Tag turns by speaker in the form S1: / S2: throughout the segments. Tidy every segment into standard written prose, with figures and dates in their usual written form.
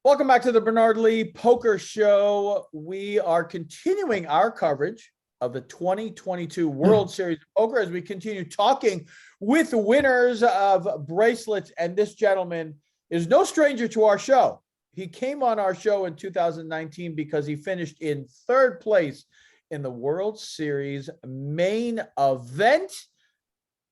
S1: Welcome back to the Bernard Lee Poker Show. We are continuing our coverage of the 2022 World Series of Poker as we continue talking with winners of bracelets. And this gentleman is no stranger to our show. He came on our show in 2019 because he finished in third place in the World Series main event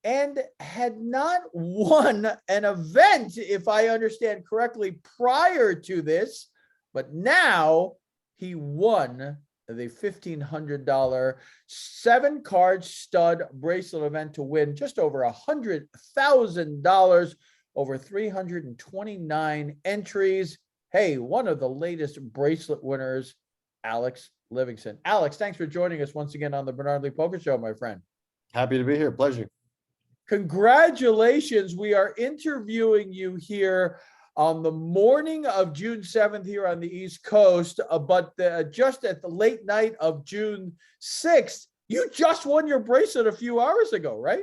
S1: and had not won an event, if I understand correctly, prior to this. But now he won the $1,500 7-card stud bracelet event to win just over $100,000 over 329 entries. Hey, one of the latest bracelet winners, Alex Livingston. Alex, thanks for joining us once again on the Bernard Lee Poker Show, my friend.
S2: Happy to be here. Pleasure.
S1: Congratulations. We are interviewing you here on the morning of June 7th here on the East Coast, but just at the late night of June 6th, you just won your bracelet a few hours ago, right?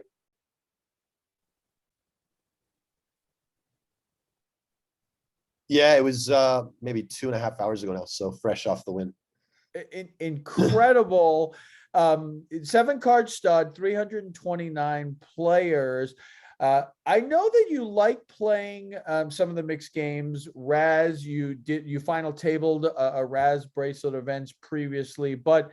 S2: Yeah, it was maybe 2.5 hours ago now, so fresh off the win.
S1: Incredible. 7-card stud, 329 players. I know that you like playing some of the mixed games. Raz, you final tabled a Raz bracelet events previously, but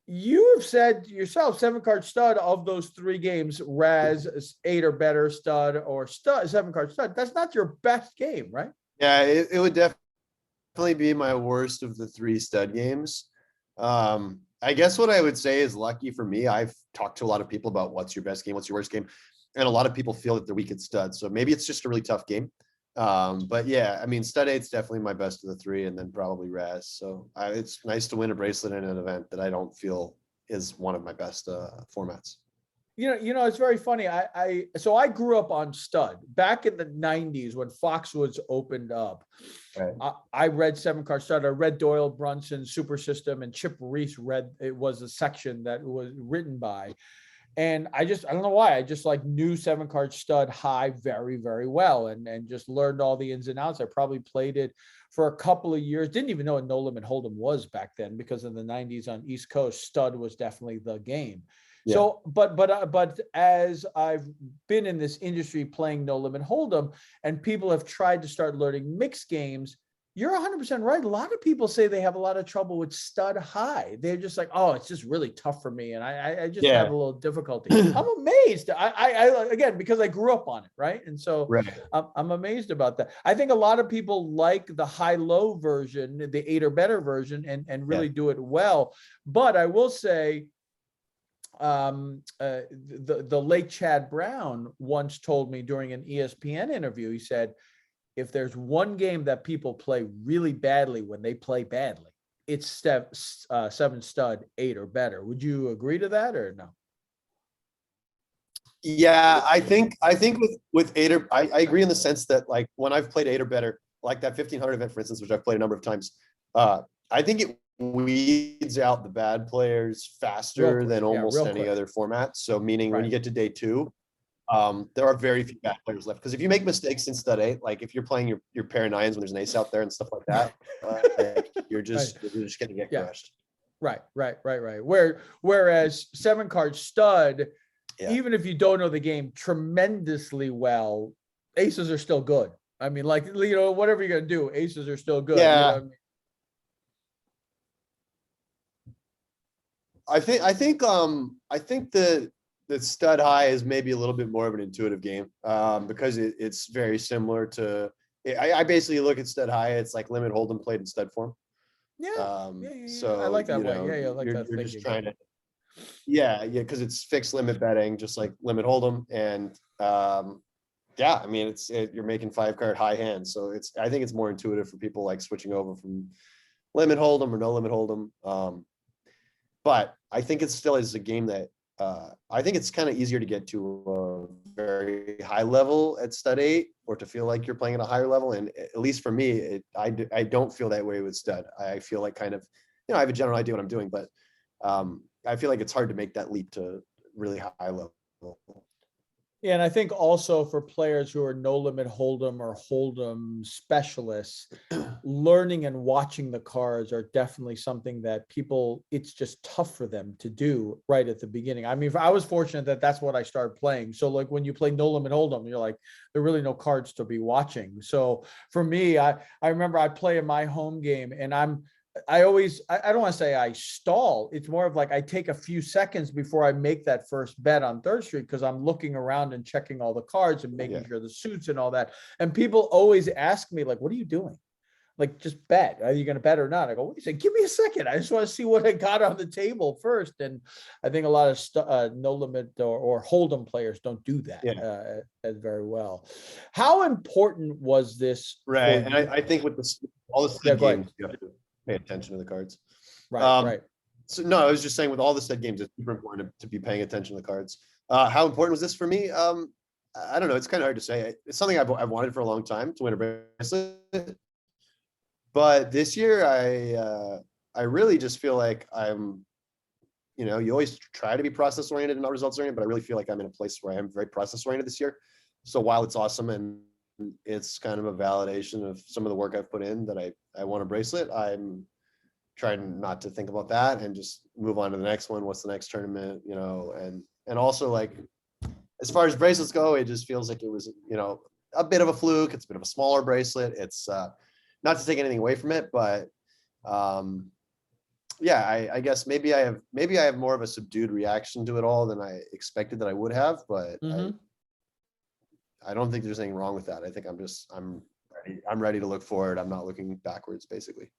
S1: you have said yourself 7-card stud of those 3 games, Raz 8 or better stud or stud 7-card stud. That's not your best game, right?
S2: Yeah, it would definitely be my worst of the 3 stud games. I guess what I would say is lucky for me. I've talked to a lot of people about what's your best game, what's your worst game. And a lot of people feel that they're weak at stud. So maybe it's just a really tough game. But yeah, I mean, stud 8's definitely my best of the 3 and then probably Raz. So it's nice to win a bracelet in an event that I don't feel is one of my best formats.
S1: You know, it's very funny. So I grew up on stud back in the 90s when Foxwoods opened up. Right. I read 7-card stud. I read Doyle Brunson, Super System, and Chip Reese it was a section that was written by. And I don't know why. I just like knew 7-card stud high very, very well and just learned all the ins and outs. I probably played it for a couple of years. Didn't even know what No Limit Hold'em was back then because in the 90s on East Coast, stud was definitely the game. Yeah. So, but as I've been in this industry playing No Limit Hold'em and people have tried to start learning mixed games, you're 100% right. A lot of people say they have a lot of trouble with stud high. They're just like, oh, it's just really tough for me. And I just have a little difficulty. I'm amazed. I again, because I grew up on it. Right. And so right. I'm amazed about that. I think a lot of people like the high-low version, the 8 or better version and really do it well. But I will say, the late Chad Brown once told me during an ESPN interview, he said, if there's one game that people play really badly when they play badly, it's 7 stud 8 or better. Would you agree to that or no?
S2: Yeah, I think with 8 or I agree in the sense that like when I've played 8 or better, like that 1500 event, for instance, which I've played a number of times, I think it weeds out the bad players faster than almost any other format. So meaning when you get to day 2, there are very few bad players left. Because if you make mistakes in stud 8, like if you're playing your pair of 9s when there's an ace out there and stuff like that, you're just going to get crushed.
S1: Right. Whereas 7-card stud, even if you don't know the game tremendously well, aces are still good. I mean, like, you know, whatever you're going to do, aces are still good.
S2: Yeah.
S1: You know what I mean?
S2: I think the stud high is maybe a little bit more of an intuitive game because it's very similar to. I basically look at stud high. It's like limit hold'em played in stud form. So
S1: I like that way. I like that.
S2: You're just trying to. Yeah, because it's fixed limit betting, just like limit hold'em, and I mean you're making 5-card high hands, so I think it's more intuitive for people like switching over from limit hold'em or no limit hold'em. But I think it still is a game that I think it's kind of easier to get to a very high level at stud 8 or to feel like you're playing at a higher level. And at least for me, I don't feel that way with stud. I feel like kind of, I have a general idea what I'm doing, but I feel like it's hard to make that leap to really high level.
S1: Yeah, and I think also for players who are no limit hold'em or hold'em specialists, learning and watching the cards are definitely something that people, it's just tough for them to do right at the beginning. I mean, I was fortunate that that's what I started playing. So like when you play no limit hold'em, you're like, there are really no cards to be watching. So for me, I remember I play in my home game and I always, I don't want to say I stall. It's more of like I take a few seconds before I make that first bet on Third Street because I'm looking around and checking all the cards and making sure the suits and all that. And people always ask me, like, what are you doing? Like, just bet. Are you going to bet or not? I go, what do you say? Give me a second. I just want to see what I got on the table first. And I think a lot of no limit or hold'em players don't do that as very well. How important was this?
S2: Right. And I think with this, all the
S1: Yeah,
S2: games, you have to pay attention to the cards.
S1: Right.
S2: So no, I was just saying with all the set games, it's super important to be paying attention to the cards. How important was this for me? I don't know. It's kind of hard to say. It's something I've wanted for a long time to win a bracelet. But this year, I really just feel like I'm, you always try to be process oriented and not results oriented, but I really feel like I'm in a place where I am very process oriented this year. So while it's awesome and it's kind of a validation of some of the work I've put in that I want a bracelet, I'm trying not to think about that and just move on to the next one. What's the next tournament, and also like, as far as bracelets go, it just feels like it was, a bit of a fluke. It's a bit of a smaller bracelet. It's not to take anything away from it, but I guess maybe I have more of a subdued reaction to it all than I expected that I would have, but I don't think there's anything wrong with that. I think I'm ready to look forward. I'm not looking backwards, basically.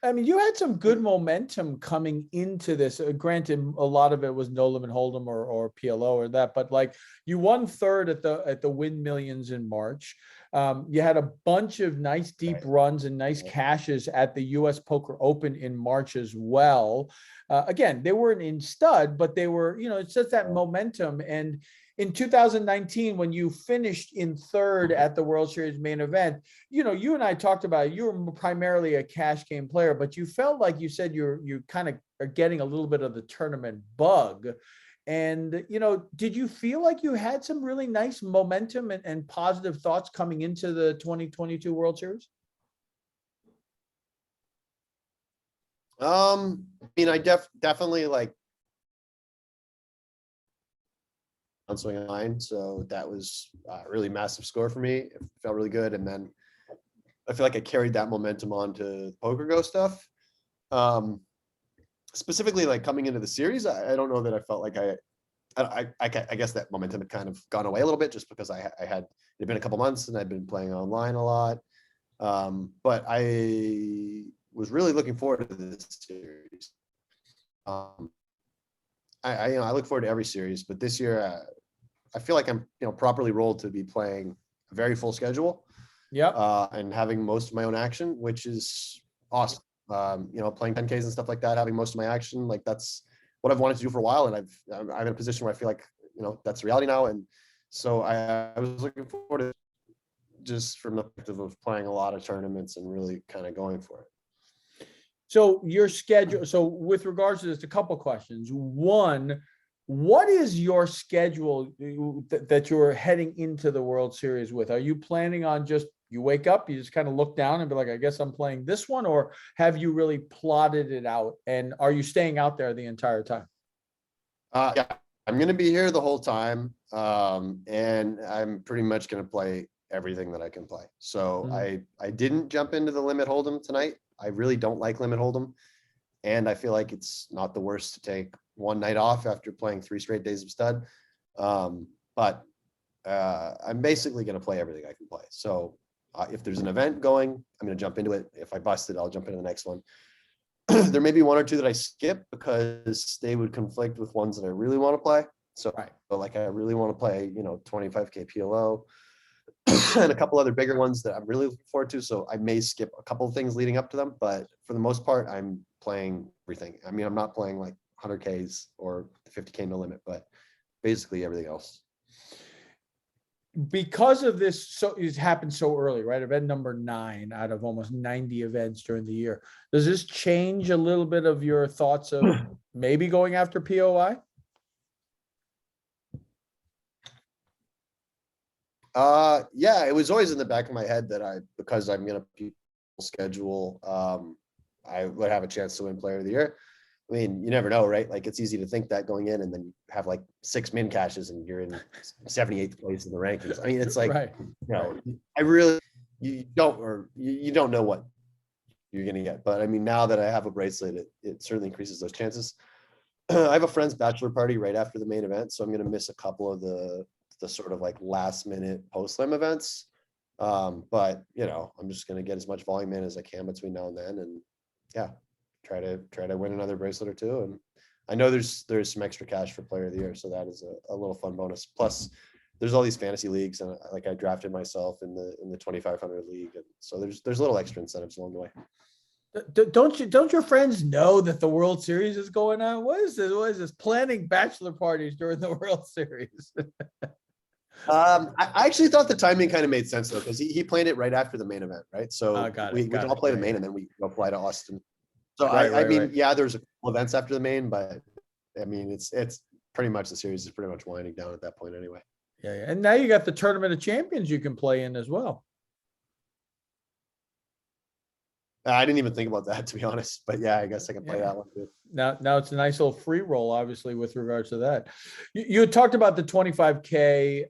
S1: I mean, you had some good momentum coming into this. Granted, a lot of it was no limit hold'em or PLO or that, but like you won third at the Win Millions in March. You had a bunch of nice deep runs and nice cashes at the U.S. Poker Open in March as well. Again, they weren't in stud, but they were, it's just that momentum. And in 2019, when you finished in third at the World Series main event, you and I talked about it. You were primarily a cash game player, but you felt like you said you kind of are getting a little bit of the tournament bug. And, did you feel like you had some really nice momentum and positive thoughts coming into the 2022 World Series?
S2: I mean, I definitely like on swing line, so that was a really massive score for me. It felt really good, and then I feel like I carried that momentum on to Poker Go stuff. Specifically, like coming into the series, I don't know that I felt like I guess that momentum had kind of gone away a little bit just because it'd been a couple months and I'd been playing online a lot. But I was really looking forward to this series. I look forward to every series, but this year I feel like I'm properly rolled to be playing a very full schedule. And having most of my own action, which is awesome. Playing 10Ks and stuff like that, having most of my action, like that's what I've wanted to do for a while, and I'm in a position where I feel like that's reality now. And so I was looking forward to, just from the perspective of playing a lot of tournaments and really kind of going for it.
S1: So your schedule, so with regards to this, a couple of questions. One, what is your schedule that you're heading into the World Series with? Are you planning on you wake up, you just kind of look down and be like, I guess I'm playing this one, or have you really plotted it out? And are you staying out there the entire time?
S2: Yeah, I'm going to be here the whole time. And I'm pretty much going to play everything that I can play. So I didn't jump into the limit hold'em tonight. I really don't like limit hold'em. And I feel like it's not the worst to take one night off after playing 3 straight days of stud. But I'm basically going to play everything I can play. So if there's an event going, I'm going to jump into it. If I bust it, I'll jump into the next one. There may be 1 or 2 that I skip because they would conflict with ones that I really want to play. So, but like I really want to play, 25K PLO and a couple other bigger ones that I'm really looking forward to. So I may skip a couple of things leading up to them, but for the most part, I'm playing everything. I mean, I'm not playing like 100Ks or 50K no limit, but basically everything else.
S1: Because of this, so it happened so early, right? Event number 9 out of almost 90 events during the year. Does this change a little bit of your thoughts of maybe going after POI?
S2: Yeah, it was always in the back of my head that because I'm gonna people schedule, I would have a chance to win Player of the Year. I mean, you never know, right? Like it's easy to think that going in, and then you have like 6 min cashes, and you're in 78th place in the rankings. I mean, it's like,
S1: Right.
S2: I really, you don't know what you're gonna get. But I mean, now that I have a bracelet, it certainly increases those chances. I have a friend's bachelor party right after the main event, so I'm gonna miss a couple of the sort of like last minute post slam events. But I'm just gonna get as much volume in as I can between now and then, and yeah, try to win another bracelet or two. And I know there's some extra cash for Player of the Year, so that is a little fun bonus. Plus, there's all these fantasy leagues, and like I drafted myself in the 2,500 league, and so there's little extra incentives along the way.
S1: Don't your friends know that the World Series is going on? What is this? What is this? Planning bachelor parties during the World Series?
S2: I actually thought the timing kind of made sense though, because he played it right after the main event, right? So we all play the main, and then we go fly to Austin. So I mean, yeah, there's a couple events after the main, but I mean, it's pretty much the series is pretty much winding down at that point anyway.
S1: Yeah. And now you got the Tournament of Champions you can play in as well.
S2: I didn't even think about that, to be honest, but yeah, I guess I can play that one too.
S1: Now it's a nice little free roll, obviously, with regards to that. You had talked about the 25K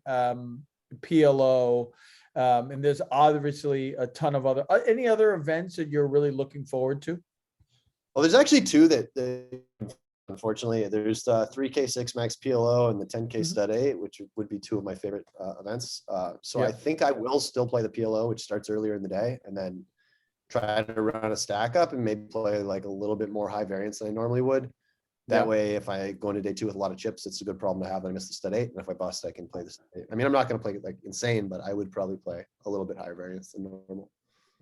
S1: PLO, and there's obviously a ton of any other events that you're really looking forward to?
S2: Well, there's actually two that unfortunately, there's 3K 6 max PLO and the 10K stud 8, which would be two of my favorite events. So I think I will still play the PLO, which starts earlier in the day, and then try to run a stack up and maybe play like a little bit more high variance than I normally would. That way, if I go into day 2 with a lot of chips, it's a good problem to have. I miss the stud 8, and if I bust, I can play the stud 8. I mean, I'm not going to play it like insane, but I would probably play a little bit higher variance than normal.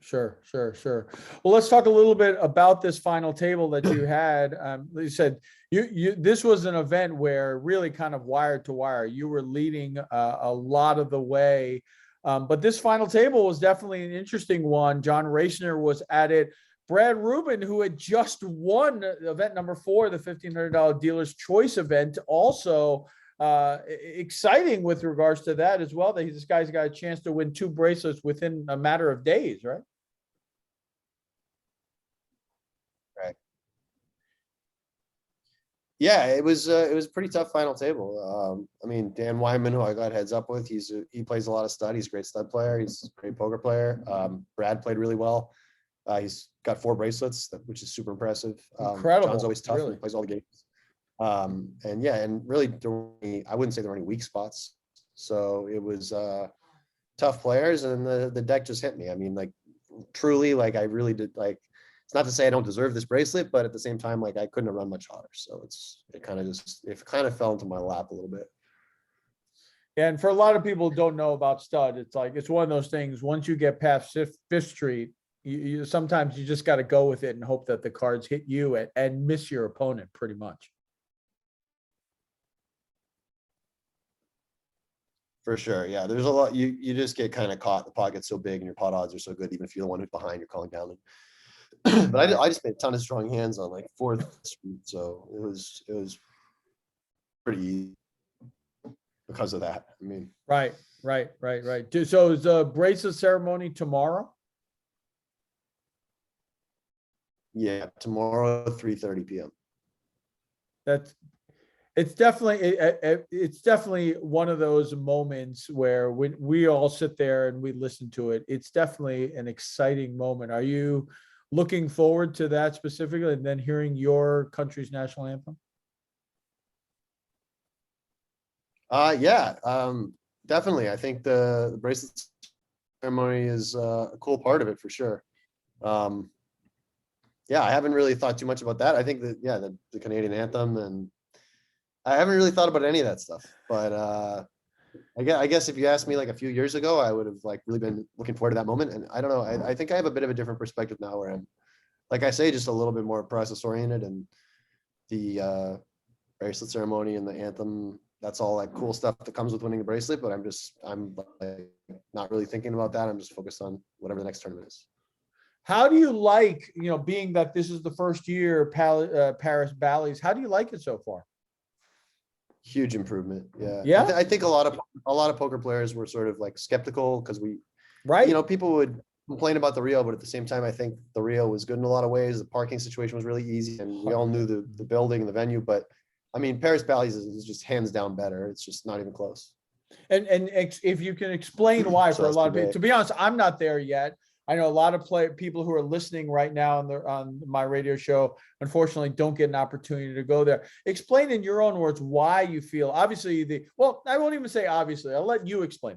S1: Sure. Well, let's talk a little bit about this final table that you had. You said this was an event where really kind of wire to wire, you were leading a lot of the way. But this final table was definitely an interesting one. John Rachner was at it. Brad Rubin, who had just won event number 4, the $1,500 Dealer's Choice event, also exciting with regards to that as well. That this guy's got a chance to win 2 bracelets within a matter of days, right?
S2: Right. Yeah, it was a pretty tough final table. I mean, Dan Wyman, who I got heads up with, he plays a lot of stud. He's a great stud player. He's a great poker player. Brad played really well. He's got 4 bracelets, which is super impressive.
S1: Incredible.
S2: John's always tough.
S1: Really.
S2: He plays all the games. And really, I wouldn't say there were any weak spots. So it was tough players, and the deck just hit me. I mean, like truly, like I really did. Like, it's not to say I don't deserve this bracelet, but at the same time, like I couldn't have run much hotter. So it kind of fell into my lap a little bit.
S1: And for a lot of people who don't know about stud, it's one of those things. Once you get past Fifth Street, you sometimes you just got to go with it and hope that the cards hit you and miss your opponent pretty much.
S2: For sure. Yeah. There's a lot, you just get kind of caught. The pocket's so big and your pot odds are so good. Even if you're the one who's behind, you're calling down. But I just made a ton of strong hands on like 4th Street. So it was pretty easy because of that. I mean,
S1: Right. So is the bracelet ceremony tomorrow?
S2: Yeah, tomorrow, 3:30 p.m.
S1: It's definitely one of those moments where when we all sit there and we listen to it, it's definitely an exciting moment. Are you looking forward to that specifically, and then hearing your country's national anthem?
S2: Definitely. I think the bracelet ceremony is a cool part of it for sure. I haven't really thought too much about that. I think that, the Canadian anthem, and I haven't really thought about any of that stuff, but I guess if you asked me like a few years ago, I would have like really been looking forward to that moment. And I don't know, I think I have a bit of a different perspective now, where I'm, like I say, just a little bit more process oriented, and the bracelet ceremony and the anthem, that's all like cool stuff that comes with winning the bracelet. But I'm like not really thinking about that. I'm just focused on whatever the next tournament is.
S1: How do you like, being that this is the first year Paris Bally's, how do you like it so far?
S2: Huge improvement. Yeah.
S1: Yeah.
S2: I think a lot of poker players were sort of like skeptical because
S1: Right.
S2: you know, people would complain about the Rio, but at the same time, I think the Rio was good in a lot of ways. The parking situation was really easy, and we all knew the building and the venue. But I mean, Paris Bally's is just hands down better. It's just not even close.
S1: And if you can explain why for a lot of people, to be honest, I'm not there yet. I know a lot of people who are listening right now on my radio show, unfortunately, don't get an opportunity to go there. Explain in your own words why you feel, obviously, well, I won't even say obviously. I'll let you explain.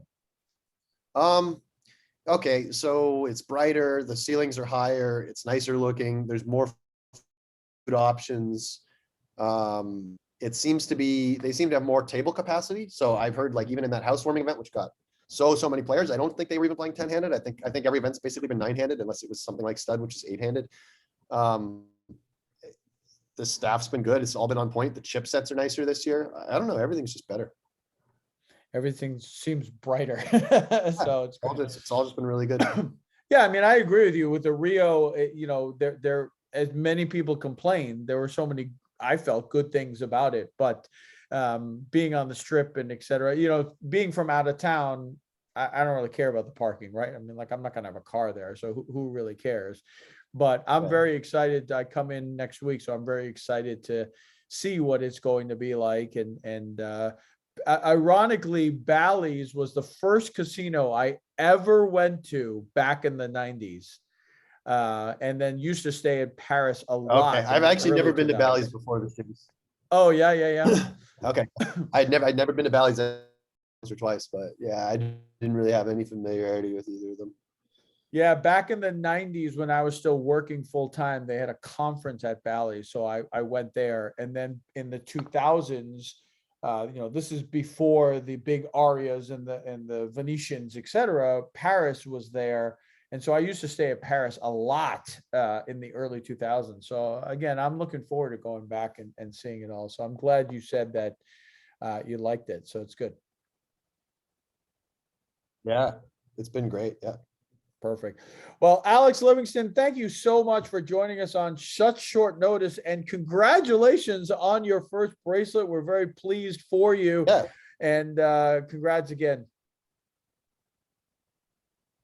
S2: Okay, so it's brighter, the ceilings are higher, it's nicer looking, there's more food options. It seems to be, they seem to have more table capacity. So I've heard, like, even in that housewarming event, which got so many players, I don't think they were even playing 10-handed. I think every event's basically been 9-handed, unless it was something like stud, which is 8-handed. The staff's been good. It's all been on point. The chip sets are nicer this year. I don't know. Everything's just better.
S1: Everything seems brighter. So
S2: it's all just been really good.
S1: Yeah, I mean, I agree with you with the Rio. You know, there as many people complained, there were so many, I felt, good things about it, but being on the strip and et cetera, you know, being from out of town, I don't really care about the parking, right? I mean, like, I'm not gonna have a car there, so who really cares? But I'm very excited. I come in next week, so I'm very excited to see what it's going to be like. And ironically, Bally's was the first casino I ever went to back in the 90s. And then used to stay in Paris a lot.
S2: Okay, I've actually never been to Bally's before this series.
S1: Oh, yeah.
S2: Okay, I'd never been to Bally's once or twice, but yeah, I didn't really have any familiarity with either of them.
S1: Yeah, back in the 90s when I was still working full time, they had a conference at Bally's, so I went there. And then in the 2000s, you know, this is before the big Arias and the Venetians, et cetera. Paris was there. And so I used to stay at Paris a lot in the early 2000s. So again, I'm looking forward to going back and seeing it all. So I'm glad you said that you liked it. So it's good.
S2: Yeah, it's been great. Yeah.
S1: Perfect. Well, Alex Livingston, thank you so much for joining us on such short notice, and congratulations on your first bracelet. We're very pleased for you.
S2: Yeah.
S1: And congrats again.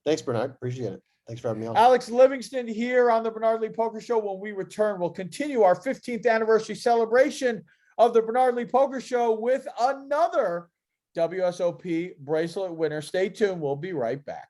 S2: Thanks, Bernard. Appreciate it. Thanks for having me on.
S1: Alex Livingston here on the Bernard Lee Poker Show. When we return, we'll continue our 15th anniversary celebration of the Bernard Lee Poker Show with another WSOP bracelet winner. Stay tuned. We'll be right back.